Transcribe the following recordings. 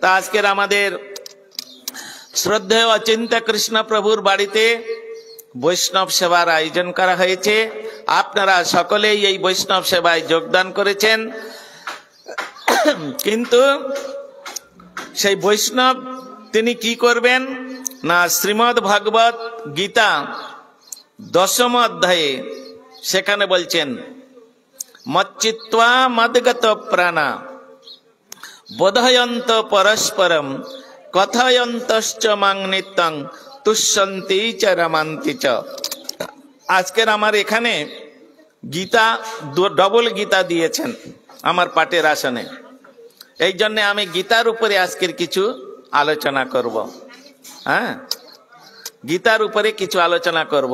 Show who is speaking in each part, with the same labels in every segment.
Speaker 1: তা আজকের আমাদের শ্রদ্ধেয় অচিন্ত্য কৃষ্ণ প্রভুর বাড়িতে বৈষ্ণব সেবার আয়োজন করা হয়েছে। আপনারা সকলেই এই বৈষ্ণব সেবায় যোগদান করেছেন, কিন্তু সেই বৈষ্ণব তিনি কি করবেন না, শ্রীমদ্ ভগবত গীতা 10ম অধ্যায়ে সেখানে বলছেন, মচ্চিত্বা মদ্গত প্রাণা বোধয়ন্ত পরস্পরম কথয়ন্তশ্চ মাং নিত্যং তুষ্যন্তি চ রমন্তি চ। আজকের আমার এখানে গীতা ডবল গীতা দিয়েছেন আমার পাটের আসনে, এই জন্য আমি গীতার উপরে আজকের কিছু আলোচনা করব। হ্যাঁ, গীতার উপরে কিছু আলোচনা করব।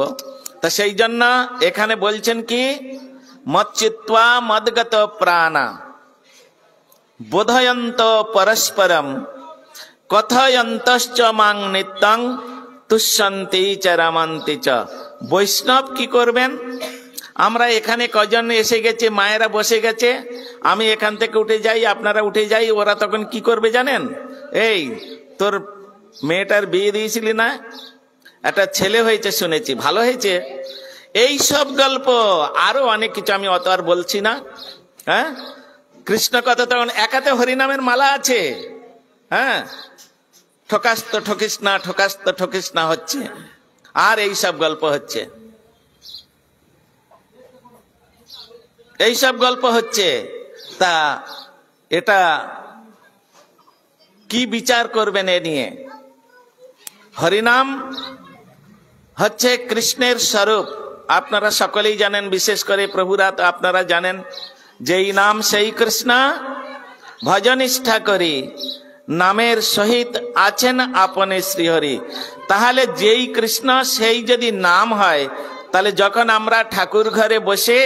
Speaker 1: তা সেই জন্য এখানে বলছেন কি, মচ্চিত্বা মদ্গত প্রাণা বোধয়ন্ত পরস্পরম কথয়ন্তশ্চ মাং নিত্যং তুষ্যন্তি চ রমন্তি চ। বৈষ্ণব কি করবেন, আমরা এখানে কজন এসে গেছে, মায়েরা বসে গেছে, আমি এখান থেকে উঠে যাই, আপনারা উঠে যাই, ওরা তখন কি করবে জানেন, এই তোর মেয়েটার বিয়ে দিয়েছিলি না, একটা ছেলে হয়েছে শুনেছি, ভালো হয়েছে, এই সব গল্প আরো অনেক কিছু, আমি অত আর বলছি না। হ্যাঁ, কৃষ্ণ কথা তখন একাতে হরিনামের মালা আছে। হ্যাঁ, ঠকাস তো ঠকিস না, ঠকাস তো ঠকিস না হচ্ছে, আর এই সব গল্প হচ্ছে, এই সব গল্প হচ্ছে। তা এটা কি বিচার করবেন এ নিয়ে? হরিনাম হচ্ছে কৃষ্ণের স্বরূপ, আপনারা সকলেই জানেন, বিশেষ করে প্রভুরা তো আপনারা জানেন, যেই নাম সেই কৃষ্ণ, ভজনিষ্ঠা করি নামের সহিত আছেন আপনে শ্রীহরি। তাহলে যেই কৃষ্ণ সেই যদি নাম হয়, তাহলে যখন আমরা ঠাকুর ঘরে বসে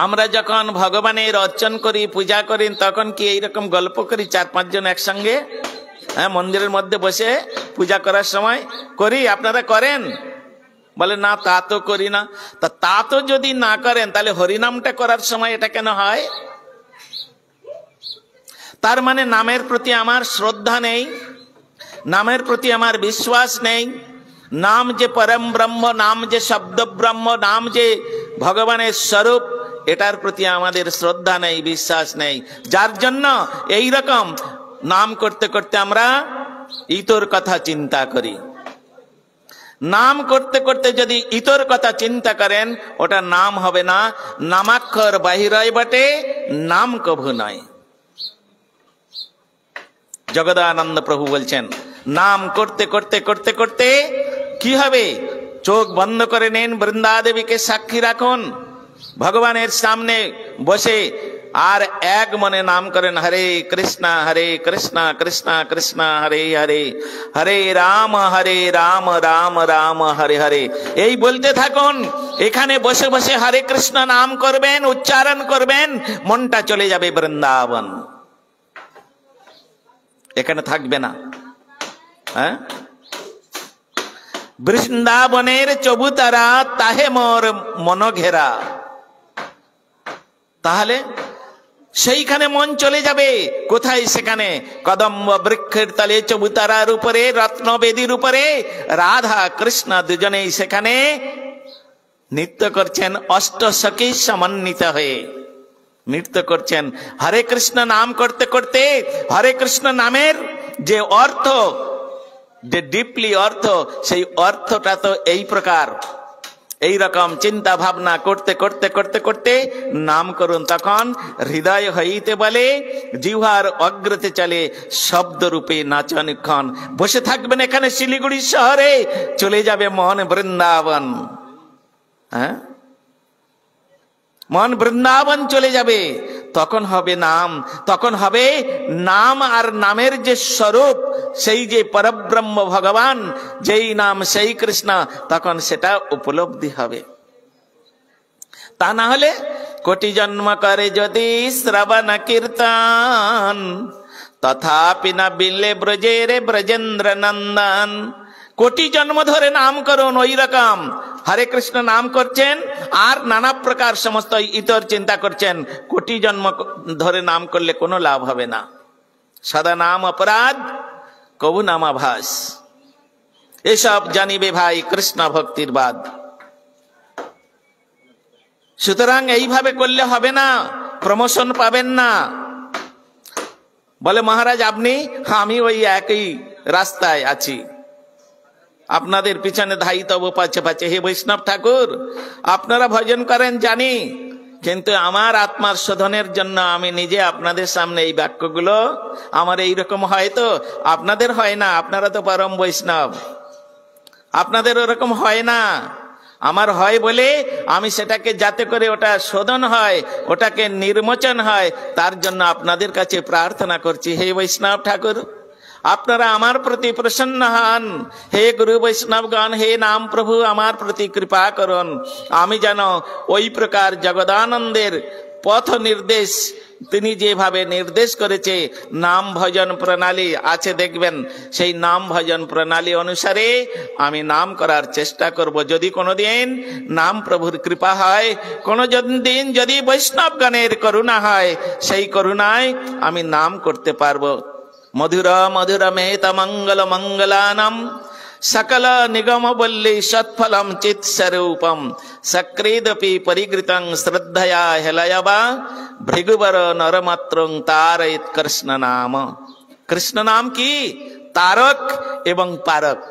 Speaker 1: আমরা যখন ভগবানের অর্চন করি, পূজা করি, তখন কি এইরকম গল্প করি 4-5 জন একসঙ্গে? হ্যাঁ, মন্দিরের মধ্যে বসে পূজা করার সময় করি, আপনারা করেন? বলে না, তা তো করি না। তা তো যদি না করেন, তাহলে হরিনামটা করার সময় এটা কেন হয়? তার মানে নামের প্রতি আমার শ্রদ্ধা নেই, নামের প্রতি আমার বিশ্বাস নেই। নাম যে পরম ব্রহ্ম, নাম যে শব্দ ব্রহ্ম, নাম যে ভগবানের স্বরূপ, এটার প্রতি আমাদের শ্রদ্ধা নেই, বিশ্বাস নেই। যার জন্য এই রকম নাম করতে করতে আমরা ইতর কথা চিন্তা করি। নাম করতে করতে যদি ইতর কথা চিন্তা করেন, ওটা নাম হবে না, নামাক্ষর বাহিরয় বটে, নাম কভু নয়। জগদানন্দ প্রভু বলছেন, নাম করতে করতে করতে করতে কি হবে? চোখ বন্ধ করে নেন, বৃন্দাদেবীকে সাক্ষী রাখুন, ভগবানের সামনে বসে আর এক মনে নাম করেন, হরে কৃষ্ণ কৃষ্ণ কৃষ্ণ হরে হরে, হরে রাম রাম রাম হরে হরে, এই বলতে থাকুন। এখানে বসে বসে হরে কৃষ্ণ নাম করবেন, উচ্চারণ করবেন, মনটা চলে যাবে বৃন্দাবন, এখানে থাকবে না। হ্যাঁ, বৃন্দাবনের চবুতারা তাহে মোর মন ঘেরা, তাহলে সেইখানে মন চলে যাবে। কোথায়? সেখানে কদম্ব বৃক্ষের তলে, চবুতারার উপরে, রত্নবেদীর উপরে রাধা কৃষ্ণ দুজনেই সেখানে নৃত্য করছেন, অষ্টসখী সমন্বিত হয়ে নৃত্য করছেন। হরে কৃষ্ণ নাম করতে করতে, হরে কৃষ্ণ নামের যে অর্থ, যে ডিপলি অর্থ, সেই অর্থটা তো এই প্রকার, এই রকম চিন্তা ভাবনা করতে করতে করতে করতে নাম করুন। তখন হৃদয় হইতে বলে, জিহ্বার অগ্রতে চলে, শব্দরূপে নাচনক্ষণ। বসে থাকবেন এখানে শিলিগুড়ি শহরে, চলে যাবে মন বৃন্দাবন। হ্যাঁ, মন বৃন্দাবন চলে যাবে। তখন হবে নাম, তখন হবে নাম, আর নামের যে স্বরূপ, সেই যে পরব্রহ্ম ভগবান, যেই নাম সেই কৃষ্ণ, তখন সেটা উপলব্ধি হবে। তা না হলে কোটি জন্ম করে যদি শ্রবণ কীর্তন, তথাপি না বিলে ব্রজে রে ব্রজেন্দ্র নন্দন। কোটি জন্ম ধরে নাম করুন, ওই রকম হরে কৃষ্ণ নাম করছেন আর নানা প্রকার সমস্ত ইতর চিন্তা করছেন, কোটি জন্ম ধরে নাম করলে কোনো লাভ হবে না। সদা নাম অপরাধ কবু নামাভাস। এসব জানিবে ভাই কৃষ্ণ ভক্তির বাদ। সুতরাং এইভাবে করলে হবে না, প্রমোশন পাবেন না। বলে মহারাজ আপনি, আমি ওই একই রাস্তায় আছি, আপনাদের পিছনে ধাই তব পাচ্ছে পাচ্ছে। হে বৈষ্ণব ঠাকুর, আপনারা ভজন করেন জানি, কিন্তু আমার আত্মার শোধনের জন্য আমি নিজে আপনাদের সামনে এই বাক্যগুলো, আমার এইরকম হয়তো আপনাদের হয় না, আপনারা তো পরম বৈষ্ণব, আপনাদের ওরকম হয় না, আমার হয় বলে আমি সেটাকে যাতে করে ওটা শোধন হয়, ওটাকে নির্মোচন হয়, তার জন্য আপনাদের কাছে প্রার্থনা করছি। হে বৈষ্ণব ঠাকুর, আপনারা আমার প্রতি প্রসন্ন হন। হে গুরু বৈষ্ণবগণ, হে নাম প্রভু আমার প্রতি কৃপা করুন। আমি যেন ওই প্রকার জগদানন্দের পথ নির্দেশ, তিনি যেভাবে নির্দেশ করেছে, নাম ভজন প্রণালী আছে দেখবেন, সেই নাম ভজন প্রণালী অনুসারে আমি নাম করার চেষ্টা করব। যদি কোনোদিন নাম প্রভুর কৃপা হয়, কোনো দিন যদি বৈষ্ণবগণের করুণা হয়, সেই করুণায় আমি নাম করতে পারবো। মধুর মধুর মেত মঙ্গল মঙ্গলানাম সকল নিগম বল্লী সৎফলম চিৎ স্বরূপম সক্রেদপি পরিগৃতং শ্রদ্ধয়া হেলয়বা ভৃগুবর নরমাত্রং তারয়িত কৃষ্ণ নাম। কৃষ্ণ নাম কি? তারক এবং পারক।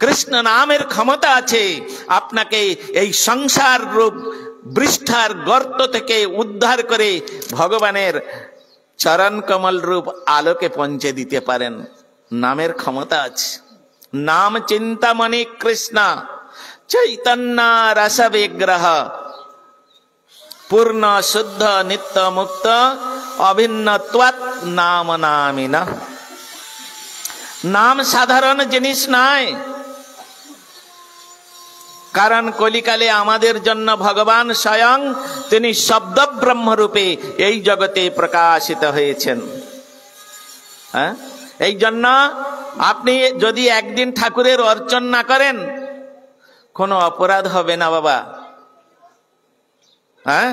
Speaker 1: কৃষ্ণ নামের ক্ষমতা আছে আপনাকে এই সংসার রূপ বৃষ্ঠার গর্ত থেকে উদ্ধার করে ভগবানের চরণ কমল রূপ আলোকে পৌঁছে দিতে পারেন। নামের ক্ষমতা আছে। নাম চিন্তামণি কৃষ্ণ চৈতন্য রস বিগ্রহ পূর্ণ শুদ্ধ নিত্য মুক্ত অভিন্ন ত্বৎ নাম নামিনা। নাম সাধারণ জিনিস নয়, কারণ কলিকালে আমাদের জন্য ভগবান স্বয়ং তিনি শব্দ ব্রহ্মরূপে এই জগতে প্রকাশিত হয়েছেন। হ্যাঁ, এই জন্য আপনি যদি একদিন ঠাকুরের অর্চন না করেন, কোনো অপরাধ হবে না বাবা। হ্যাঁ,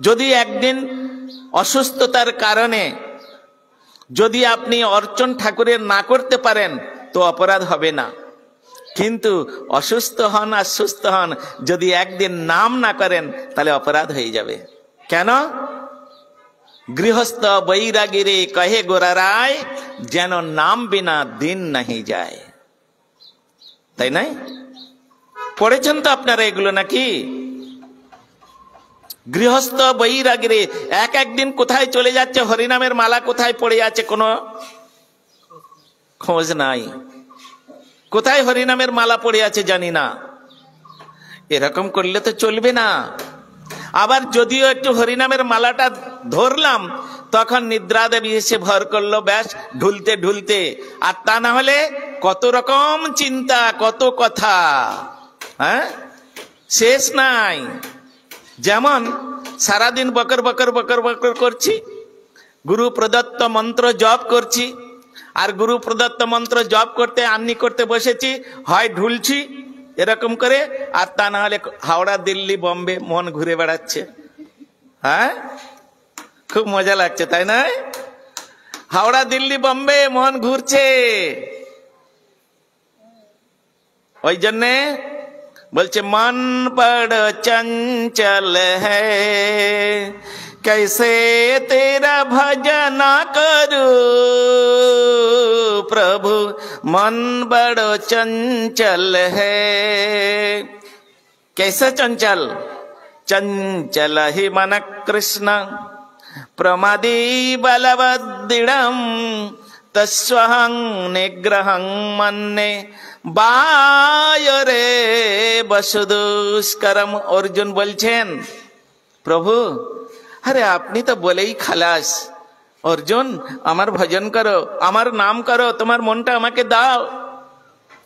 Speaker 1: যদি একদিন অসুস্থতার কারণে যদি আপনি অর্চন ঠাকুরের না করতে পারেন, তো অপরাধ হবে না। কিন্তু অসুস্থ হন আর সুস্থ হন, যদি একদিন নাম না করেন তাহলে অপরাধ হয়ে যাবে। কেন? গৃহস্থ বৈরাগীরে কহে গোরা রায়, যেন নাম বিনা দিন নাহি যায়। তাই নাই? পড়েছেন তো আপনারা এগুলো নাকি? গৃহস্থ বৈরাগীরে একদিন কোথায় চলে যাচ্ছে, হরিনামের মালা কোথায় পড়ে আছে কোনো খোঁজ নাই। কোথায় হরিনামের মালা পড়ে আছে জানি না। এরকম করলে তো চলবে না। আবার যদিও একটু হরিনামের মালাটা ধরলাম, তখন নিদ্রা দেবী এসে ভর করলো, ব্যাস ঢুলতে ঢুলতে। আর তা না হলে কত রকম চিন্তা, কত কথা, হ্যাঁ, শেষ নাই। যেমন সারাদিন বকর বকর বকর বকর করছি, গুরু প্রদত্ত মন্ত্র জপ করছি, আর গুরু প্রদত্ত মন্ত্র জপ করতে আন্নি করতে বসেছি, হয় ঢুলছি এরকম করে, আর তা না হলে হাওড়া দিল্লি বম্বে মন ঘুরে বেড়াচ্ছে। হ্যাঁ, খুব মজা লাগছে তাই না? হাওড়া দিল্লি বম্বে মন ঘুরছে। ওই জন্যে বলছে মন বড় চঞ্চল হ্যায়, कैसे तेरा भजन करूं प्रभु, मन बड़ो चंचल है। कैसे चंचल? चंचल ही मन कृष्ण प्रमादी बलवद्दृढं तस्वहं निग्रहं मन्ये बायरे बसुदुष्करम। अर्जुन বলছেন, প্রভু আরে আপনি তো বলেই খালাস, অর্জুন আমার ভজন করো, আমার নাম করো, তোমার মনটা আমাকে দাও।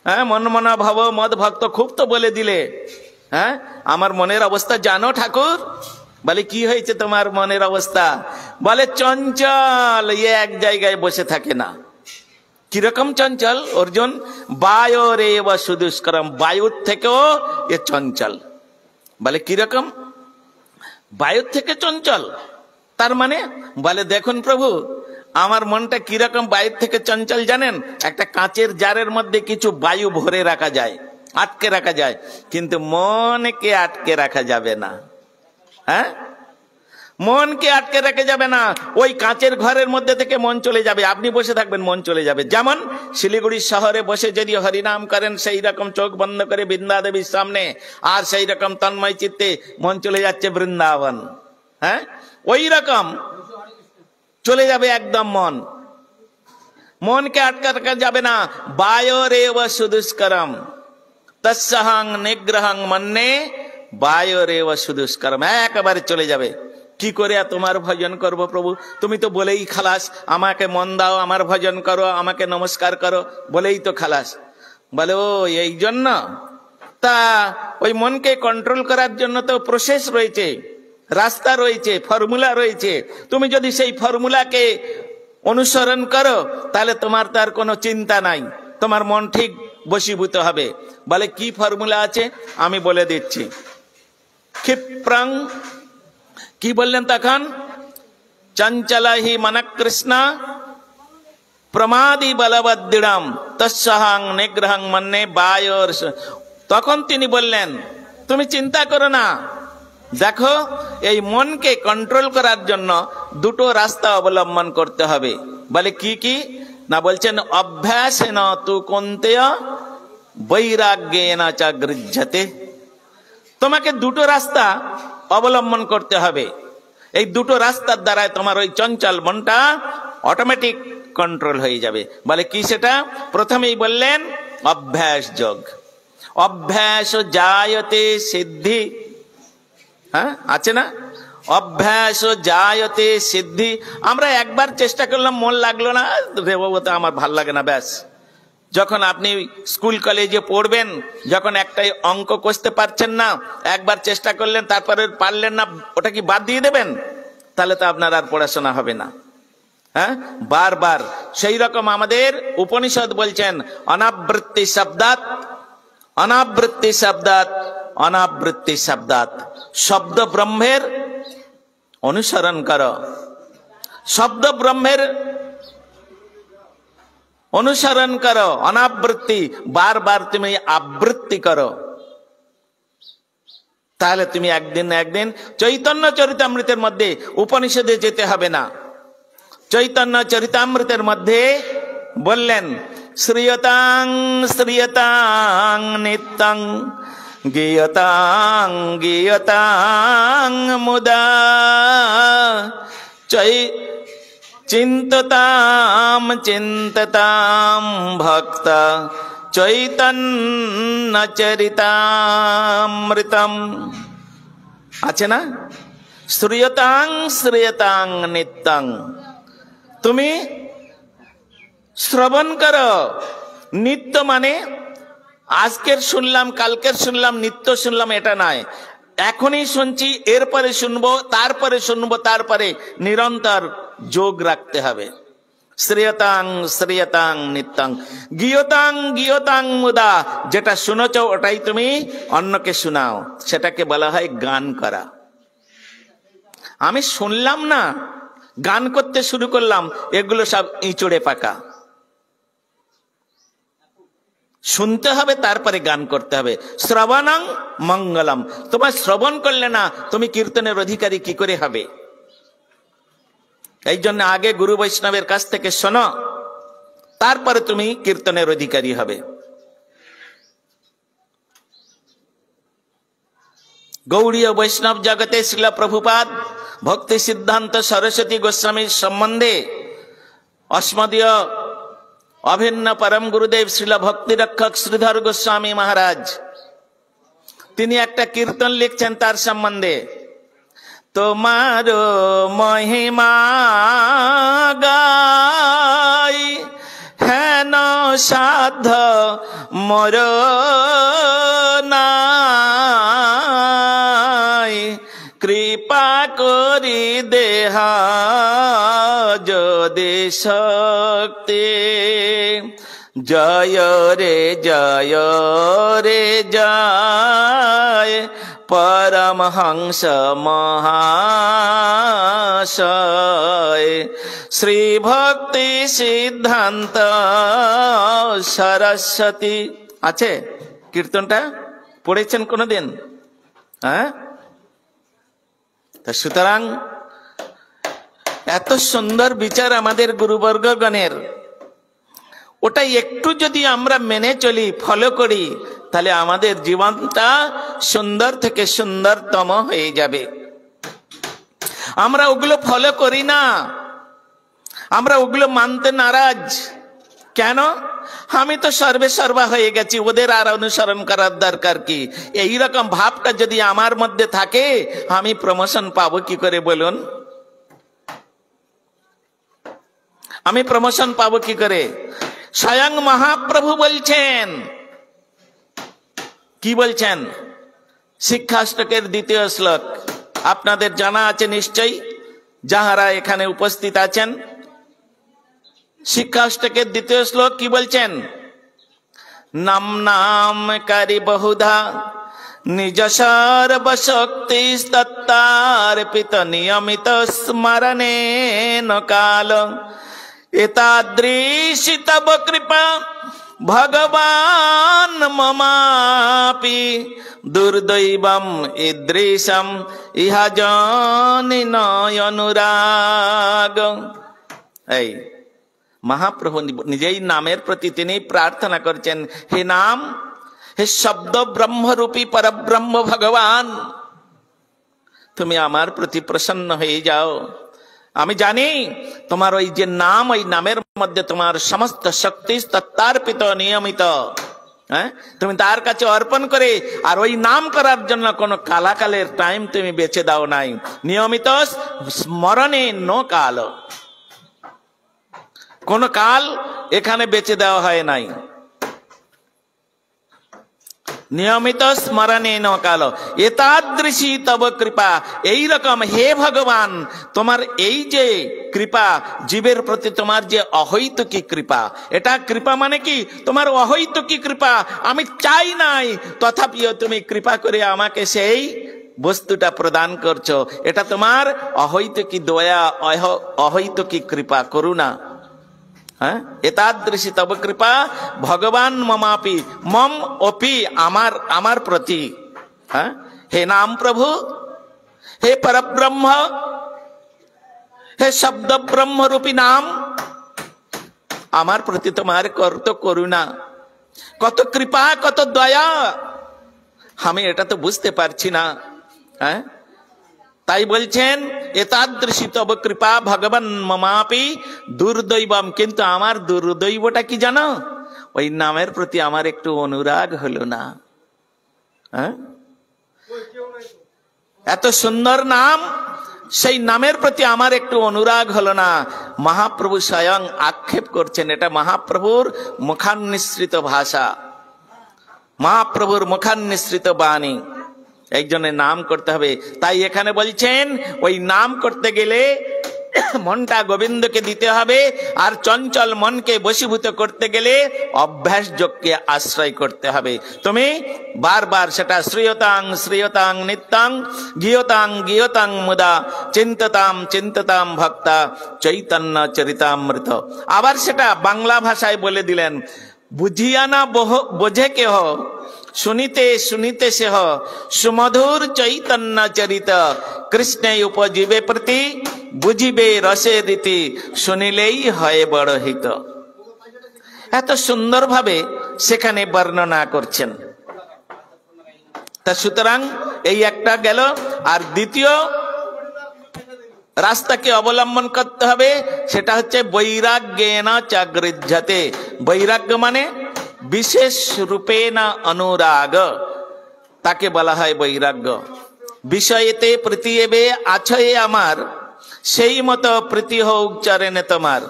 Speaker 1: হ্যাঁ, মন মনা ভাব মদ ভক্ত খুব তো বলে দিলে। হ্যাঁ, আমার মনের অবস্থা জানো ঠাকুর? বলে কি হয়েছে তোমার মনের অবস্থা? বলে চঞ্চল, এক জায়গায় বসে থাকে না। কিরকম চঞ্চল অর্জুন? বায়রে বসুদুষ্করম, বায়ুর থেকেও এ চঞ্চল। বলে কিরকম? বায়ুর থেকে চঞ্চল। তার মানে বলে দেখুন প্রভু, আমার মনটা কিরকম বাইরে থেকে চঞ্চল জানেন? একটা কাঁচের জারের মধ্যে কিছু বায়ু ভরে রাখা যায়, আটকে রাখা যায়, কিন্তু মনকে আটকে রাখা যাবে না। হ্যাঁ, মনকে আটকে রাখা যাবে না। ওই কাঁচের ঘরের মধ্যে থেকে মন চলে যাবে, আপনি বসে থাকবেন মন চলে যাবে। যেমন শিলিগুড়ি শহরে বসে যদি হরিনাম করেন, সেই রকম চোখ বন্ধ করে বৃন্দা দেবীর সামনে, আর সেই রকম তন্ময় চিত্তে মন চলে যাচ্ছে বৃন্দাবন। হ্যাঁ, ওই রকম চলে যাবে একদম মন। মনকে আটকে রাখা যাবে না। বায়োরেব সুদুষ্করম তৎসহং নিগ্রহং মন্যে বায়োরেব সুদুষ্করম, একেবারে চলে যাবে। কি করে তোমার ভজন করব প্রভু? তুমি তো বলেই খালাস, আমাকে মন দাও, আমার ভজন করো, আমাকে নমস্কার করো, বলেই তো খালাস। বলে ও এই জন্য? তা ওই মনকে কন্ট্রোল করার জন্য তো প্রসেস রয়েছে, রাস্তা রয়েছে, ফর্মুলা রয়েছে। তুমি যদি সেই ফর্মুলাকে অনুসরণ করো তাহলে তোমার তার কোনো চিন্তা নাই, তোমার মন ঠিক বশীভূত হবে। বলে কি ফর্মুলা আছে? আমি বলে দিচ্ছি। ক্ষিপ্রং, কি বললেন তখন? চঞ্চলহি মনকৃষ্ণ প্রমাদি বলবদ্দৃঢ়ম তৎসহং নিগ্রহং মন্যে বায়োর। তখন তিনি বললেন তুমি চিন্তা করো না, দেখো এই মনকে কন্ট্রোল করার জন্য দুটো রাস্তা অবলম্বন করতে হবে। বলে কি কি না? বলছেন অভ্যাসেন তু কন্তেয় বৈরাগ্যেন চ গৃহ্যতে। তোমাকে দুটো রাস্তা অবলম্বন করতে হবে। এই দুটো রাস্তার দ্বারাই তোমার ওই চঞ্চল মনটা অটোমেটিক কন্ট্রোল হয়ে যাবে। বলে কি সেটা? প্রথমেই বললেন অভ্যাস যোগ। অভ্যাস জায়তে সিদ্ধি। হ্যাঁ, আছে না? অভ্যাস জায়তে সিদ্ধি। আমরা একবার চেষ্টা করলাম, মন লাগলো না, রে বাবু তো আমার ভাল লাগে না, ব্যাস। যখন আপনি স্কুল কলেজে পড়বেন, যখন একটাই অঙ্ক কষতে পারছেন না, একবার চেষ্টা করলেন, তারপরে পারলেন না, ওটা কি বাদ দিয়ে দেবেন? তাহলে তো আপনার আর পড়াশোনা হবে না। হ্যাঁ, বারবার। সেই রকম আমাদের উপনিষদ বলছেন অনাবৃত্তি শব্দাৎ, অনাবৃত্তি শব্দাৎ, অনাবৃত্তি শব্দাৎ। শব্দ ব্রহ্মের অনুসরণ করো, শব্দ ব্রহ্মের অনুসরণ করো। অনাবৃত্তি, বারবার তুমি আবৃত্তি করো, তাহলে তুমি একদিন না একদিন চৈতন্য চরিতামৃতের মধ্যে, উপনিষদে যেতে হবে না, চৈতন্য চরিতামৃতের মধ্যে বললেন শ্রিয়তাং শ্রিয়তাং নিত্যং গীয়তাং গীয়তাং মুদা চিন্ততাম চিন্ততাম ভক্ত চৈতন্য চরিতামৃতম। আছে না? শ্রিয়তাং শ্রিয়তাং নিত্যং। তুমি শ্রবণ করো। নিত্য মানে আজকের শুনলাম, কালকের শুনলাম, নিত্য শুনলাম, এটা নয়। এখনই শুনছি, এরপরে শুনবো, তারপরে শুনবো, তারপরে নিরন্তর যোগ রাখতে হবে। শ্রেয়তাং শ্রেয়তাং নিত্যং গীয়তাং গীয়তাং মুদা। যেটা শুনেছ ওটাই তুমি অন্যকে শোনাও, সেটাকে বলা হয় গান করা। আমি শুনলাম না, গান করতে শুরু করলাম, এগুলো সব ইঁচড়ে পাকা। শুনতে হবে, তারপরে গান করতে হবে। শ্রবণং মঙ্গলম। তোমার শ্রবণ করলে না, তুমি কীর্তনের অধিকারী কি করে হবে? এই জন্য আগে গুরু বৈষ্ণবের কাছ থেকে শোনো, তারপরে তুমি কীর্তনের অধিকারী হবে। গৌড়ীয় বৈষ্ণব জগতে শ্রীল প্রভুপাদ ভক্তি সিদ্ধান্ত সরস্বতী গোস্বামীর সম্বন্ধে অস্মদীয় অভিন্ন পরম গুরুদেব শ্রীল ভক্তি রক্ষক শ্রীধর গোস্বামী মহারাজ, তিনি একটা কীর্তন লিখছেন তার সম্বন্ধে। তোমার মহিমা গাই হেন সাধ মোর নাই, কৃপা করি দেহা যদি শক্তি। জয় রে জয় রে জয় परमहंस महाशय श्री भक्ति सिद्धांत सरस्वती। আছে কীর্তনটা পড়েছেন কোনদিন? হ্যাঁ, তা সুতরাং এত সুন্দর বিচার আমাদের গুরুবর্গগণের, ওটাই একটু যদি আমরা মেনে চলি, ফলো করি, তাহলে আমাদের জীবনটা সুন্দর থেকে সুন্দরতম হয়ে যাবে। আমরা ওগুলো ফলো করি না, আমরা ওগুলো মানতে নারাজ। কেন? আমি তো সর্বে সর্বা হয়ে গেছি, ওদের আর অনুসরণ করার দরকার কি? এইরকম ভাবটা যদি আমার মধ্যে থাকে, আমি প্রমোশন পাবো কি করে বলুন? আমি প্রমোশন পাবো কি করে? স্বয়ং মহাপ্রভু বলছেন, কি বলছেন? শিক্ষাষ্টকের 2য় শ্লোক আপনাদের জানা আছে নিশ্চয়ই, যাহারা এখানে উপস্থিত আছেন। শিক্ষাষ্টকের 2য় শ্লোক কি বলছেন? নাম নাম কারি বহুধা নিজ সর্বশক্তি তত্তার্পিত নিয়মিত স্মরণে কাল এতাদৃশি তব কৃপা ভগবান মমাপি দুর্দৈবম ইদৃশম ইহা জনি অনুরাগ। এই মহাপ্রভু নিজেই নামের প্রতি তিনি প্রার্থনা করছেন, হে নাম, হে শব্দ ব্রহ্মরূপী পরব্রহ্ম ভগবান, তুমি আমার প্রতি প্রসন্ন হয়ে যাও। আমি জানি তোমার ওই যে নাম, ওই নামের মধ্যে তোমার সমস্ত শক্তি তত্তার্পিত নিয়মিত। হ্যাঁ, তুমি তার কাছে অর্পণ করে, আর ওই নাম করার জন্য কোনো কালাকালের টাইম তুমি বেছে দাও নাই। নিয়মিত স্মরণে নো কাল, কোন কাল এখানে বেঁচে দেওয়া হয় নাই। নিয়মিত স্মরণে ন কাল এতাদৃশী তব কৃপা। এইরকম হে ভগবান, তোমার এই যে কৃপা, জীবের প্রতি তোমার যে অহৈতুকী কৃপা, এটা কৃপা মানে কি? তোমার অহৈতুকী কৃপা। আমি চাই নাই, তথাপিও তুমি কৃপা করে আমাকে সেই বস্তুটা প্রদান করছো। এটা তোমার অহৈতুকী দয়া, অহৈতুকী কৃপা, করুণা। হ্যাঁ, এতাদৃশী তব কৃপা ভগবান মমাপি, মম অপি, আমার প্রতি। হ্যাঁ, হে নাম প্রভু, হে পরব্রহ্ম, হে শব্দ ব্রহ্মরূপী নাম, আমার প্রতি তোমার কত করুণা, কত কৃপা, কত দয়া, আমি এটা তো বুঝতে পারছি না। হ্যাঁ, তাই বলছেন এতাদৃশী তব কৃপা ভগবান মমাপি দুর্দৈবম। কিন্তু আমার দুর্দৈবটা কি জানো? ওই নামের প্রতি আমার একটু অনুরাগ হলো না। হ্যাঁ, এত সুন্দর নাম, সেই নামের প্রতি আমার একটু অনুরাগ হলো না। মহাপ্রভু স্বয়ং আক্ষেপ করছেন, এটা মহাপ্রভুর মুখান্নিসৃত ভাষা, মহাপ্রভুর মুখান্নিসৃত বাণী। একজনের নাম করতে হবে, তাই এখানে বলছেন ওই নাম করতে গেলে মনটা গোবিন্দকে দিতে হবে, আর চঞ্চল মনকে বশীভূত করতে গেলে অভ্যাস যোগকে আশ্রয় করতে হবে। তুমি বারবার সেটা শ্রীয়তাং শ্রীয়তাং নিত্যাং গীয়তাং গীয়তাং মুদা চিন্ততাম চিন্ততাম ভক্তা চৈতন্য চরিতামৃত। আবার সেটা বাংলা ভাষায় বলে দিলেন, বুঝিয়া না বোঝে কেহ, শুনিতে শুনিতে সেহ সুমধুর চৈতন্য চরিত কৃষ্ণে উপজীবে প্রতি বুঝিবে রসে রীতি শুনিলেই হয় বড় হিত। এত সুন্দর ভাবে সেখানে বর্ণনা করছেন। তা সুতরাং এই একটা গেল, আর দ্বিতীয় রাস্তাকে অবলম্বন করতে হবে, সেটা হচ্ছে বৈরাগ্যেন চাগৃহ্যতে। বৈরাগ্য মানে বিশেষ রূপে না অনুরাগ, তাকে বলা হয় বৈরাগ্য। বিষয়েতে প্রীতি এবে আছয়ে আমার, সেই মতো প্রীতি হোক চরণে তোমার।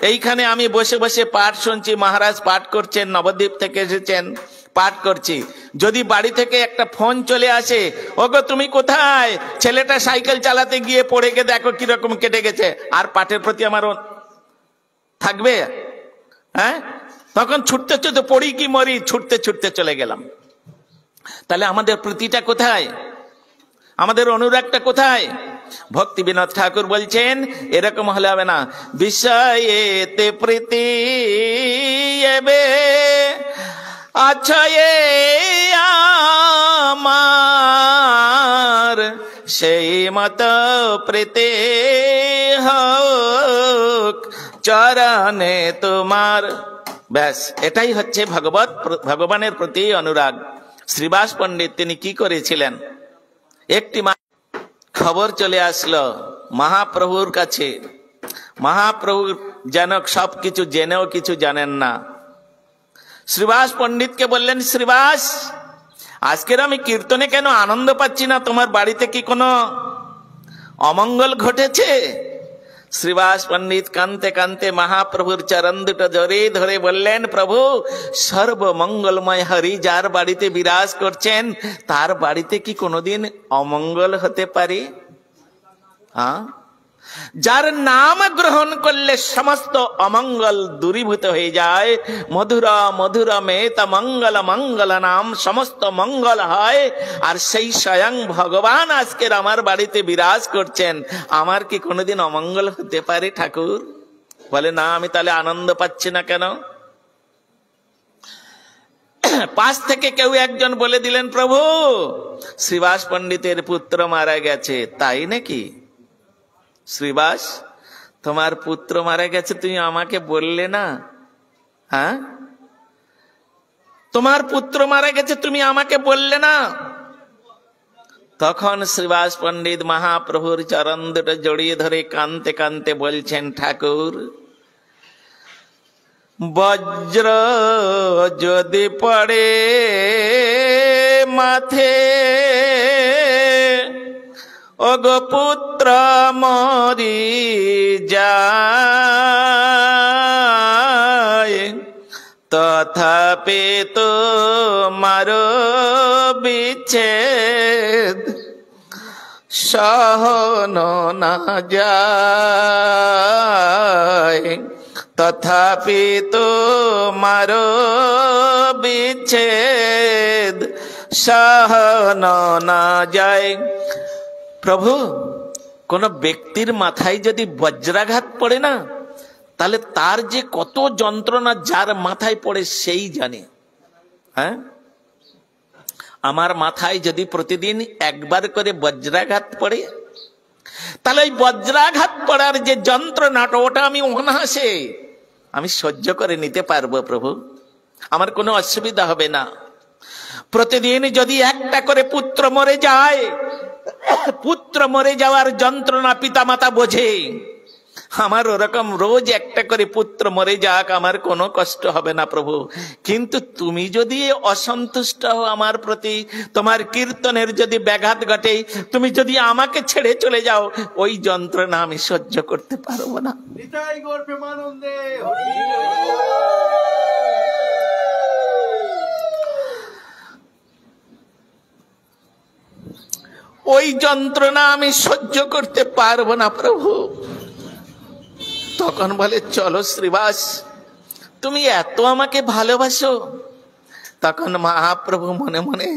Speaker 1: এইখানে আমি বসে বসে পাঠ শুনছি, মহারাজ পাঠ করছেন, নবদ্বীপ থেকে এসেছেন, পাঠ করছি। যদি বাড়ি থেকে একটা ফোন চলে আসে, ওগো তুমি কোথায়, ছেলেটা সাইকেল চালাতে গিয়ে পড়ে গিয়ে দেখো কিরকম কেটে গেছে, আর পাঠের প্রতি আমার থাকবে? হ্যাঁ, তখন ছুটতে ছুটতে, পড়ি কি মরি, ছুটতে ছুটতে চলে গেলাম। তাহলে আমাদের প্রীতিটা কোথায়? আমাদের অনুরাগটা কোথায়? ভক্তি বিনোদ ঠাকুর বলছেন এরকম হলে হবে না। বিষয়েতে প্রীতি এবে আছয়ে আমার, সেই মত প্রীতি হোক চরণে তোমার। ব্যাস, এটাই হচ্ছে ভগবানের প্রতি অনুরাগ। শ্রীবাস পণ্ডিত তিনি কি করেছিলেন? একটি খবর চলে আসলো মহাপ্রভুর কাছে। মহাপ্রভু যেন সবকিছু জেনেও কিছু জানেন না। শ্রীবাস পণ্ডিতকে বললেন, শ্রীবাস, আজকের আমি কীর্তনে কেন আনন্দ পাচ্ছি না? তোমার বাড়িতে কি কোনো অমঙ্গল ঘটেছে? শ্রীবাস পণ্ডিত কানতে কানতে মহাপ্রভুর চরণ দুটো জড়িয়ে ধরে বললেন, প্রভু, সর্বমঙ্গলময় হরি যার বাড়িতে বিরাজ করছেন তার বাড়িতে কি কোনোদিন অমঙ্গল হতে পারে? যার নাম গ্রহণ করলে সমস্ত অমঙ্গল দূরীভূত হয়ে যায়। মধুরা মধুরা মেতা মঙ্গল মঙ্গল নাম, সমস্ত মঙ্গল হয়। আর সেই স্বয়ং ভগবান আজকের আমার বাড়িতে বিরাজ করছেন, আমার কি কোনোদিন অমঙ্গল হতে পারে ঠাকুর? বলে, না, আমি তাহলে আনন্দ পাচ্ছি না কেন? পাশ থেকে কেউ একজন বলে দিলেন, প্রভু, শ্রীবাস পণ্ডিতের পুত্র মারা গেছে। তাই নাকি? শ্রীবাস, তোমার পুত্র মারা গেছে, তুমি আমাকে বললে না? হ্যাঁ, তোমার পুত্র মারা গেছে, তুমি আমাকে বললে না? তখন শ্রীবাস পণ্ডিত মহাপ্রভুর চরণ দুটো জড়িয়ে ধরে কানতে কানতে বলছেন, ঠাকুর, বজ্র যদি পড়ে মাথে, ওগো পুত্র মরি যায়, তথাপি তোমার বিচ্ছেদ সহন না যায়, তথাপি তোমার বিচ্ছেদ সহন না যায়। প্রভু, কোন ব্যক্তির মাথায় যদি বজ্রাঘাত পড়ে না, তাহলে তার যে কত যন্ত্রণা যার মাথায় পড়ে সেই জানে। হ্যাঁ, আমার মাথায় যদি প্রতিদিন একবার করে বজ্রাঘাত পড়ে, তাহলে ওই বজ্রাঘাত পড়ার যে যন্ত্রণাটা, ওটা আমি অনায়াসে আমি সহ্য করে নিতে পারবো প্রভু, আমার কোনো অসুবিধা হবে না। প্রতিদিন যদি একটা করে পুত্র মরে যায়, পুত্র মরে যাওয়ার যন্ত্রণা পিতামাতা বোঝে, আমার ওরকম রোজ একটা করে পুত্র মরে যাক, আমার কোনো কষ্ট হবে না প্রভু। কিন্তু তুমি যদি অসন্তুষ্ট হও আমার প্রতি, তোমার কীর্তনের যদি ব্যাঘাত ঘটে, তুমি যদি আমাকে ছেড়ে চলে যাও, ওই যন্ত্রণা আমি সহ্য করতে পারবো না। ওই যন্ত্রণা আমি সহ্য করতে পারবো না প্রভু। তখন বলে, চলো শ্রীবাস, তুমি এত আমাকে ভালোবাসো। তখন মহাপ্রভু মনে মনে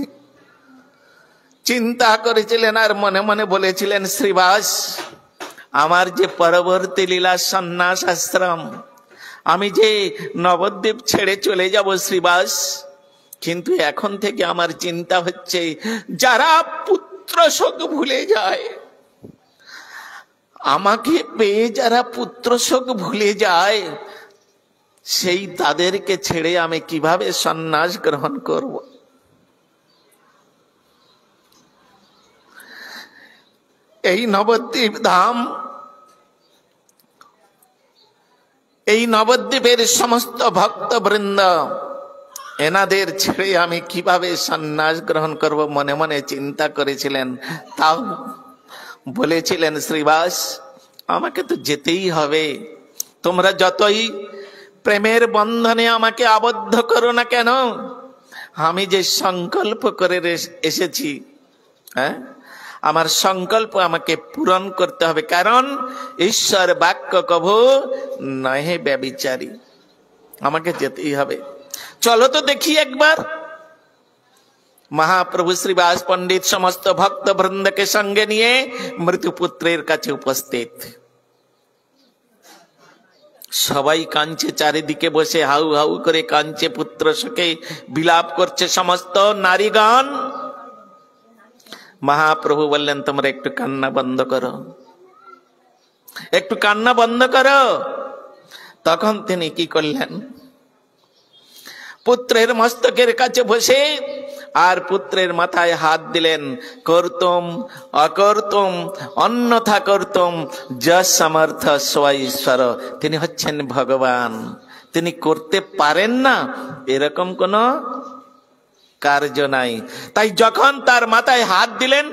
Speaker 1: চিন্তা করেছিলেন আর মনে মনে বলেছিলেন, শ্রীবাস, আমার যে পরবর্তী লীলা সন্ন্যাস আশ্রম, আমি যে নবদ্বীপ ছেড়ে চলে যাব শ্রীবাস, কিন্তু এখন থেকে আমার চিন্তা হচ্ছে, যারা পুত্র শোক ভুলে যায়, আমাকে পেয়ে যারা পুত্র শোক ভুলে যায়, সেই তাদেরকে ছেড়ে আমি কিভাবে সন্ন্যাস গ্রহণ করব? এই নবদ্বীপ ধাম, এই নবদ্বীপের সমস্ত ভক্তবৃন্দ, এনাদের ছেড়ে আমি কিভাবে সন্ন্যাস গ্রহণ করব মনে মনে চিন্তা করেছিলেন। তাও বলেছিলেন, শ্রীবাস, আমাকে তো যেতেই হবে। তোমরা যতই প্রেমের বন্ধনে আমাকে আবদ্ধ করো না কেন, আমি যে সংকল্প করে এসেছি, হ্যাঁ, আমার সংকল্প আমাকে পূরণ করতে হবে, কারণ ঈশ্বর বাক্য কভু নহে ব্যভিচারী। আমাকে যেতেই হবে। চলো তো দেখি একবার। মহাপ্রভু শ্রীবাস পণ্ডিত সমস্ত ভক্ত বৃন্দকে সঙ্গে নিয়ে মৃত্যুপুত্রের কাছে উপস্থিত। সবাই কাঁদছে, চারিদিকে বসে হাউ হাউ করে কাঁদছে, পুত্র শোকে বিলাপ করছে সমস্ত নারীগণ। মহাপ্রভু বললেন, তোমরা একটু কান্না বন্ধ করো, একটু কান্না বন্ধ করো। তখন তিনি কি করলেন, পুত্রের মস্তকের কাছে বসে আর পুত্রের মাথায় হাত দিলেন। করতুম অকর্তুম অন্যথা করতুম যশ সমর্থ স্বঈশ্বর। তিনি হচ্ছেন ভগবান, তিনি করতে পারেন না এরকম কোন কার্য নাই। তাই যখন তার মাথায় হাত দিলেন,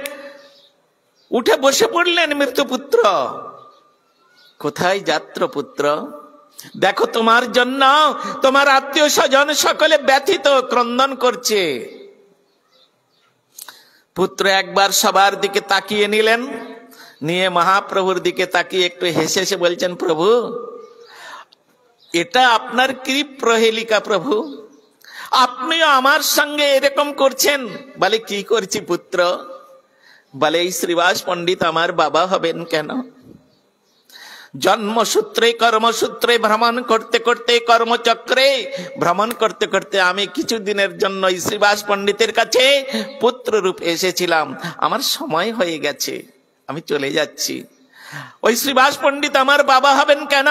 Speaker 1: উঠে বসে পড়লেন মৃত্যুপুত্র। কোথায় যাত্র পুত্র? দেখো তোমার জন্য তোমার আত্মীয় স্বজন সকলে ব্যথিত ক্রন্দন করছে। পুত্র একবার সবার দিকে তাকিয়ে নিলেন, নিয়ে মহাপ্রভুর দিকে তাকিয়ে একটু হেসে হেসে বলছেন, প্রভু এটা আপনার কি প্রহেলিকা প্রভু, আপনিও আমার সঙ্গে এরকম করছেন? বলে কি করছি পুত্র? বলে এই শ্রীবাস পণ্ডিত আমার বাবা হবেন কেন? জন্মসূত্রে কর্মসূত্রে ভ্রমণ করতে করতে, কর্মচক্রে ভ্রমণ করতে করতে আমি কিছুদিনের জন্য শ্রীবাস পণ্ডিতের কাছে পুত্র রূপে এসেছিলাম। আমার সময় হয়ে গেছে, আমি চলে যাচ্ছি। ওই শ্রীবাস পণ্ডিত আমার বাবা হবেন কেন?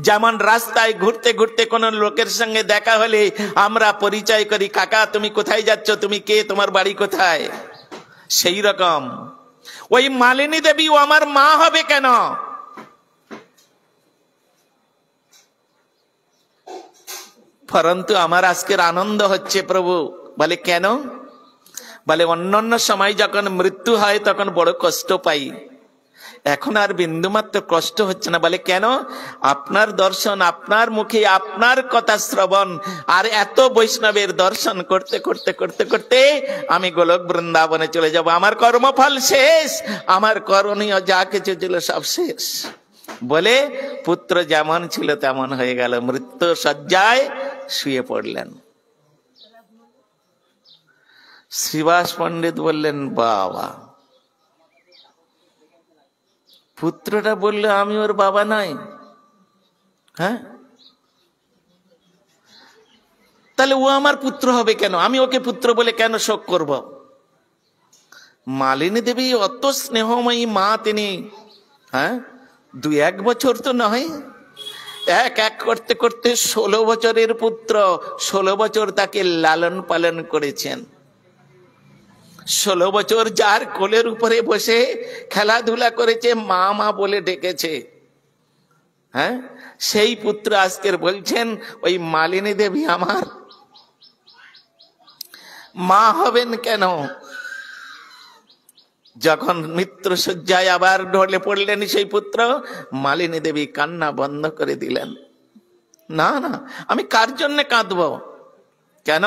Speaker 1: যেমন রাস্তায় ঘুরতে ঘুরতে কোন লোকের সঙ্গে দেখা হলে আমরা পরিচয় করি, কাকা তুমি কোথায় যাচ্ছ, তুমি কে, তোমার বাড়ি কোথায়, সেই রকম ওই মালিনী দেবী ও আমার মা হবে কেন? পরন্তু আমার আজকের আনন্দ হচ্ছে প্রভু। বলে কেন? বলে অন্যান্য সময় যখন মৃত্যু হয় তখন বড় কষ্ট পাই, এখন আর বিন্দুমাত্র কষ্ট হচ্ছে না। বলে কেন? আপনার দর্শন, আপনার মুখে আপনার কথা শ্রবণ আর এত বৈষ্ণবের দর্শন করতে করতে করতে করতে আমি গোলক বৃন্দাবনে চলে যাব। আমার কর্মফল শেষ, আমার করণীয় যা কিছু ছিল সব শেষ। বলে পুত্র যেমন ছিল তেমন হয়ে গেল, মৃত্যু শয্যায় শুয়ে পড়লেন। শ্রীবাস পণ্ডিত বললেন, বাবা, পুত্রটা বললো আমি ওর বাবা নয়। হ্যাঁ, তাহলে ও আমার পুত্র হবে কেন? আমি ওকে পুত্র বলে কেন শোক করব? মালিনী দেবী অত স্নেহময়ী মা, তিনি 2-1 বছর তো নয়, এক এক করতে করতে 16 বছরের পুত্র, 16 বছর তাকে লালন পালন করেছেন। 16 বছর যার কোলের উপরে বসে খেলাধুলা করেছে, মা মা বলে ডেকেছে, সেই পুত্র আজকের বলছেন ওই মালিনী দেবী আমার মা হবেন কেন? যখন মৃত্যুশয্যায় আবার ঢলে পড়লেন সেই পুত্র, মালিনী দেবী কান্না বন্ধ করে দিলেন। না না, আমি কার জন্য কাঁদব? কেন?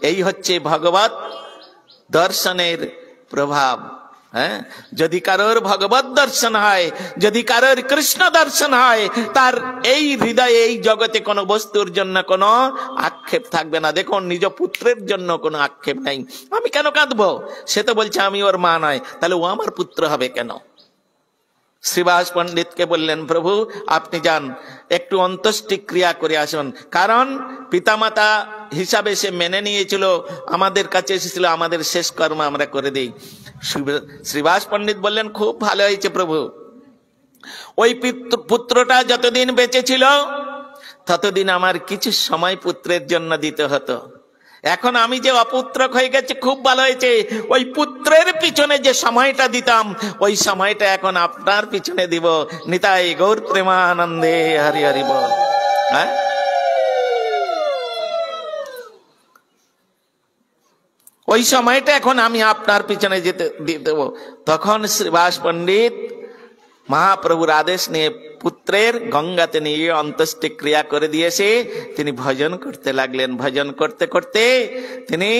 Speaker 1: এই হচ্ছে ভগবত দর্শনের প্রভাব। যদি কারোর ভগবত দর্শন হয়, যদি কারোর কৃষ্ণ দর্শন হয়, তার এই হৃদয়ে এই জগতে কোনো বস্তুর জন্য কোনো আক্ষেপ থাকবে না। দেখুন, নিজ পুত্রের জন্য কোনো আক্ষেপ নাই। আমি কেন কাঁদবো? সে তো বলছে আমি ওর মা নয়, তাহলে ও আমার পুত্র হবে কেন? শ্রীবাস পণ্ডিতকে বললেন, প্রভু আপনি যান, একটু অন্ত্যেষ্টি ক্রিয়া করে আসুন। কারণ পিতামাতা হিসাবে সে মেনে নিয়েছিল, আমাদের কাছে এসেছিল, আমাদের শেষ কর্ম আমরা করে দিই। শ্রীবাস পণ্ডিত বললেন, খুব ভালো হয়েছে প্রভু। ওই পুত্রটা যতদিন বেঁচে ছিল ততদিন আমার কিছু সময় পুত্রের জন্য দিতে হতো। এখন আমি যে অপুত্রক হয়ে গেছে, খুব ভালো হয়েছে। ওই পুত্রের পিছনে যে সময়টা দিতাম, ওই সময়টা এখন আপনার পিছনে দিব। নিতাই গৌর প্রেমানন্দে হরি হরি বল। ওই সময়টা এখন আমি আপনার পিছনে দিয়ে দেব। তখন শ্রীবাস পণ্ডিত মহাপ্রভুর আদেশ নিয়ে পুত্রের গঙ্গাতে নিয়ে অন্ত্যেষ্টি ক্রিয়া করে দিয়েছে। তিনি ভজন করতে লাগলেন। ভজন করতে করতে তিনি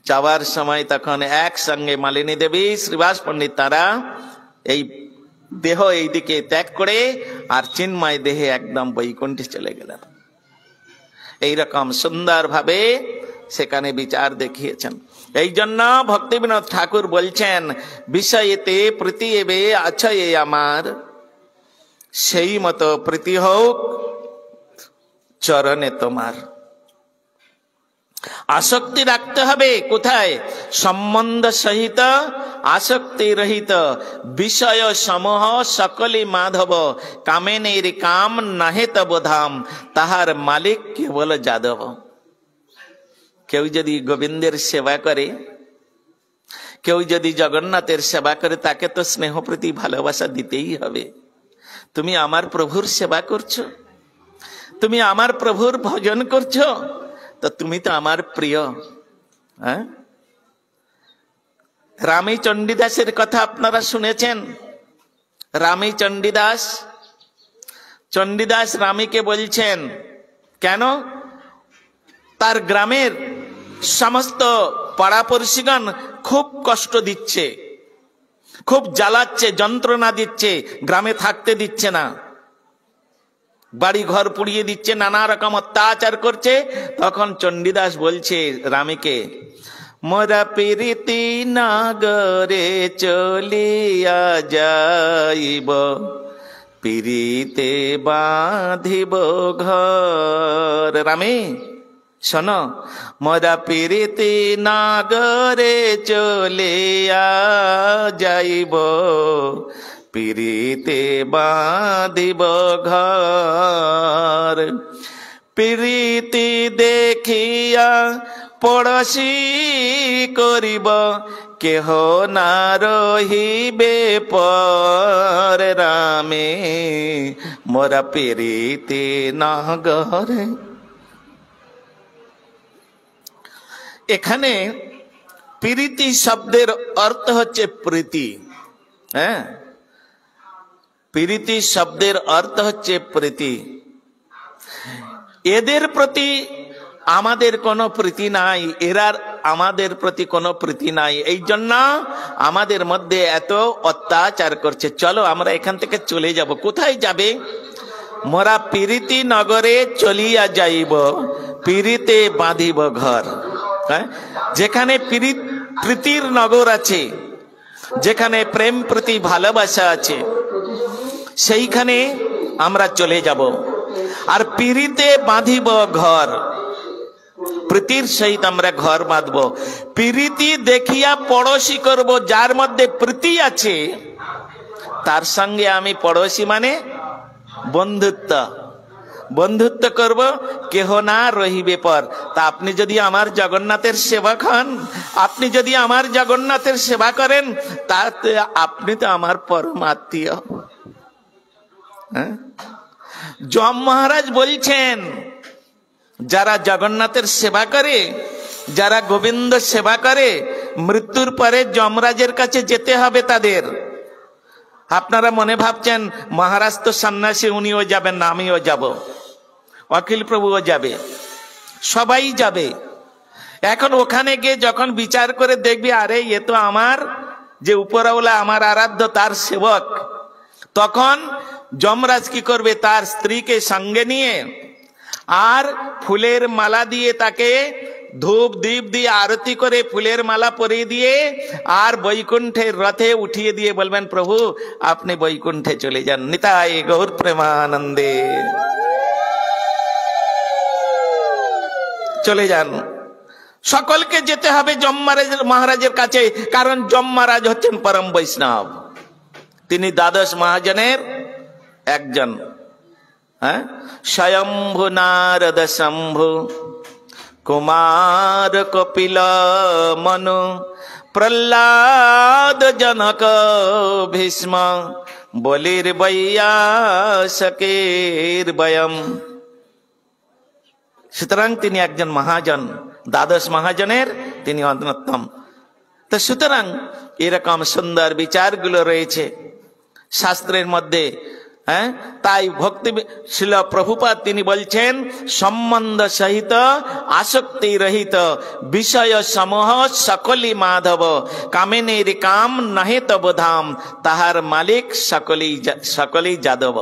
Speaker 1: যাওয়ার সময় তখন একসঙ্গে মালিনী দেবী, শ্রীবাস পণ্ডিত, তারা এই দেহ এই দিকে ত্যাগ করে আর চিন্ময় দেহে একদম বৈকুণ্ঠে চলে গেলেন। এইরকম সুন্দর ভাবে সেখানে বিচার দেখিয়েছেন। এই জন্য ভক্তিবিনোদ ঠাকুর বলছেন, বিষয়েতে প্রীতি এবে আছে আমার, সেই মতো প্রীতি হোক চরণে তোমার। আসক্তি রাখতে হবে কোথায়? সম্বন্ধ সহিত আসক্তি রহিত, বিষয় সমূহ সকলে মাধব, কামেনের কাম নাহে তব ধাম, তাহার মালিক কেবল যাদব। কেউ যদি গোবিন্দের সেবা করে, কেউ যদি জগন্নাথের সেবা করে, তাকে তো স্নেহ প্রীতি ভালোবাসা দিতেই হবে। তুমি আমার প্রভুর সেবা করছো, তুমি আমার প্রভুর ভজন করছো, তো তুমি তো আমার প্রিয়। হ্যাঁ, রামী চণ্ডীদাসের কথা আপনারা শুনেছেন। রামী চণ্ডীদাস, চণ্ডীদাস রামীকে বলছেন, কেন তার গ্রামের সমস্ত পাড়াপড়শিগণ খুব কষ্ট দিচ্ছে, খুব জ্বালাচ্ছে, যন্ত্রণা দিচ্ছে, গ্রামে থাকতে দিচ্ছে না, বাড়ি ঘর পুড়িয়ে দিচ্ছে, নানা রকম অত্যাচার করছে। তখন চণ্ডীদাস বলছে রামীকে, মোরা প্রীতি নাগরে চলিয়া যাইব, প্রীতে বাঁধিব ঘর। রামী শোনো, মোরা প্রীতি নাগরে চলিয়া যাইব, প্রীতে বাঁধিব ঘর। প্রীতি দেখিয়া পড়শি করিব, কেহ না রহিবে পর। রামে মোরা প্রীতি নাগরে। এখানে প্রীতি শব্দের অর্থ হচ্ছে প্রীতি। হ্যাঁ, প্রীতি শব্দের অর্থ হচ্ছে প্রীতি। এদের প্রতি আমাদের কোনো প্রীতি নাই, এরা আমাদের প্রতি কোনো প্রীতি নাই, এই জন্য আমাদের মধ্যে এত অত্যাচার করছে। চলো আমরা এখান থেকে চলে যাব। কোথায় যাবে? মোরা প্রীতি নগরে চলিয়া যাইব, প্রীতে বাঁধিব ঘর। হ্যাঁ, যেখানে প্রীতির নগর আছে, যেখানে প্রেম প্রীতি ভালোবাসা আছে, সেইখানে আমরা চলে যাব। আর প্রীতে বাঁধিব ঘর, প্রীতির সহিত আমরা ঘর বাঁধব। প্রীতি দেখিয়া পড়োশি করব, যার মধ্যে প্রীতি আছে তার সঙ্গে আমি পড়োশি মানে বন্ধুত্ব, বন্ধুত্ব করব, কেহ না রহিবে পর। তা আপনি যদি আমার জগন্নাথের সেবক হন, আপনি যদি আমার জগন্নাথের সেবা করেন, তাতে আপনি তো আমার পরম আত্মীয়। যম মহারাজ বলছেন, যারা জগন্নাথের সেবা করে, যারা গোবিন্দ সেবা করে, মৃত্যুর পরে যমরাজের কাছে যেতে হবে তাদের। আপনারা মনে ভাবছেন মহারাজ তো সন্ন্যাসী, উনিও যাবেন না, আমিও যাব, অখিল প্রভুও যাবে, সবাই যাবে। এখন ওখানে গিয়ে যখন বিচার করে দেখবি, আরে এ তো আমার যে উপরওয়ালা, আমার আরাধ্য, তার সেবক, তখন যমরাজ কি করবে? তার স্ত্রীকে সঙ্গে নিয়ে আর ফুলের মালা দিয়ে, তাকে ধূপ দীপ দিয়ে আরতি করে ফুলের মালা পরিয়ে দিয়ে, আর বৈকুণ্ঠের রথে উঠিয়ে দিয়ে বলবেন, প্রভু আপনি বৈকুণ্ঠে চলে যান, নিতাই গৌর প্রেমানন্দে, চলে যান। সকলকে যেতে হবে যম মহারাজের কাছে, কারণ যম মহারাজ হচ্ছেন পরম বৈষ্ণব, তিনি দ্বাদশ মহাজনের একজন। হ্যাঁ, স্বয়ম্ভু নারদ শম্ভু কুমার কপিল মনু প্রহ্লাদ জনক ভীষ্ম বলির বৈয়াসকের বয়ম। সুতরাং তিনি একজন মহাজন, দ্বাদশ মহাজনের তিনি অন্যতম। তো সুতরাং এরকম সুন্দর বিচারগুলো রয়েছে শাস্ত্রের মধ্যে। হ্যাঁ, তাই ভক্তি শিল প্রভুপাদ তিনি বলছেন, সম্বন্ধ সহিত আসক্তি রহিত, বিষয় সমূহ সকলি মাধব, কামিনীর কাম নহে তব ধাম, তাহার মালিক সকলেই যাদব।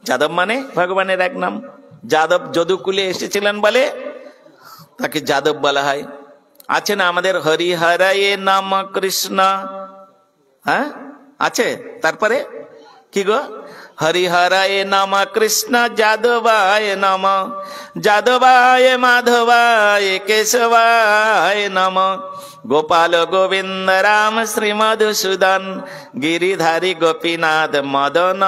Speaker 1: যাদব মানে ভগবানের এক নাম। যাদব যদুকুলে এসেছিলেন বলে তাকে যাদব বলা হয়। আছে না আমাদের হরিহরায়ে নাম কৃষ্ণ, হ্যাঁ আছে। তারপরে কি গো, হরিহরায়ে নাম কৃষ্ণ যাদবায় নম, যাদবায় মাধবায় কেশবায় নম, গোপাল গোবিন্দ রাম শ্রী মধুসূদন গিরিধারী গোপীনাথ মদন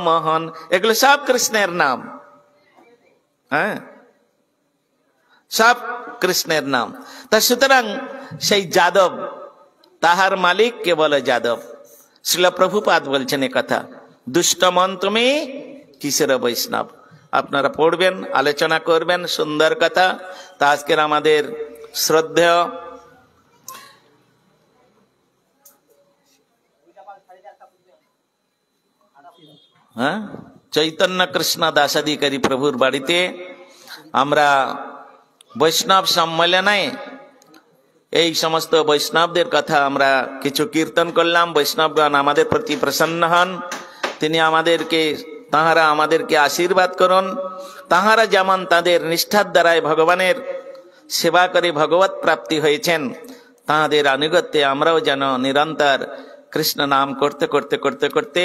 Speaker 1: মোহন, এগুলো সব কৃষ্ণের নাম। হ্যাঁ, সব কৃষ্ণের নাম। তা সুতরাং সেই যাদব, তাহার মালিক কে বলে যাদব। শ্রীল প্রভুপাদ বলছেন এ কথা, দুষ্ট মন তুমি কিসের বৈষ্ণব। আপনারা পড়বেন, আলোচনা করবেন, সুন্দর কথা। তা আজকের আমাদের শ্রদ্ধেয় চৈতন্য কৃষ্ণ দাসাধিকারী প্রভুর বাড়িতে আমরা বৈষ্ণব সম্মেলনে এই সমস্ত বৈষ্ণবদের কথা আমরা কিছু কীর্তন করলাম। বৈষ্ণবগণ আমাদের প্রতি প্রসন্ন হন, তিনি আমাদেরকে, তাহারা আমাদেরকে আশীর্বাদ করুন। তাহারা যেমন তাদের নিষ্ঠার দ্বারায় ভগবানের সেবা করে ভগবত প্রাপ্তি হয়েছেন, তাহাদের আনুগত্যে আমরাও যেন নিরন্তর কৃষ্ণ নাম করতে করতে করতে করতে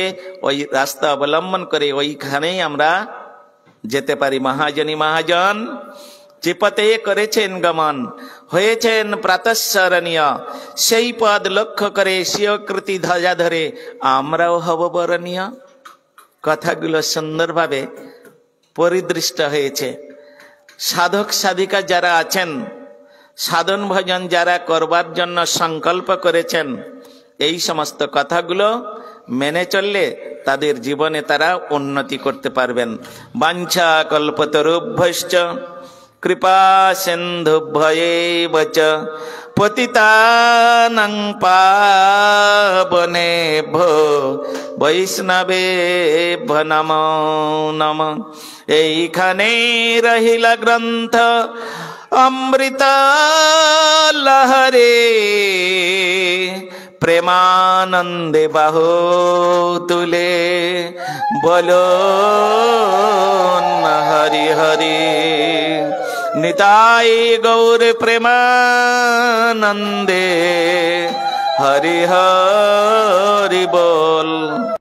Speaker 1: ওই রাস্তা অবলম্বন করে ওইখানেই আমরা যেতে পারি। মহাজনী মহাজন যে পথে করেছেন গমন, হয়েছেন প্রাতঃস্মরণীয়, সেই পদ লক্ষ্য করে স্বীকৃতি ধ্বজা ধরে আমরাও হব বরণীয়। কথাগুলো সুন্দরভাবে পরিদৃষ্ট হয়েছে। সাধক সাধিকা যারা আছেন, সাধন ভজন যারা করবার জন্য সংকল্প করেছেন, এই সমস্ত কথাগুলো মেনে চললে তাদের জীবনে তারা উন্নতি করতে পারবেন। বাঞ্ছা কল্পতরুভ্যশ্চ কৃপা সিন্ধুভ্যেব চ পতিতানাং পাবনেভ্যো বৈষ্ণবেভ্যো নমো নমঃ। এইখানে রহিলা গ্রন্থ অমৃত লহরে, প্রেমানন্দে বাহু তুলে বলো হরি হরি। নিতাই গৌর প্রেমানন্দে হরি হরি বল।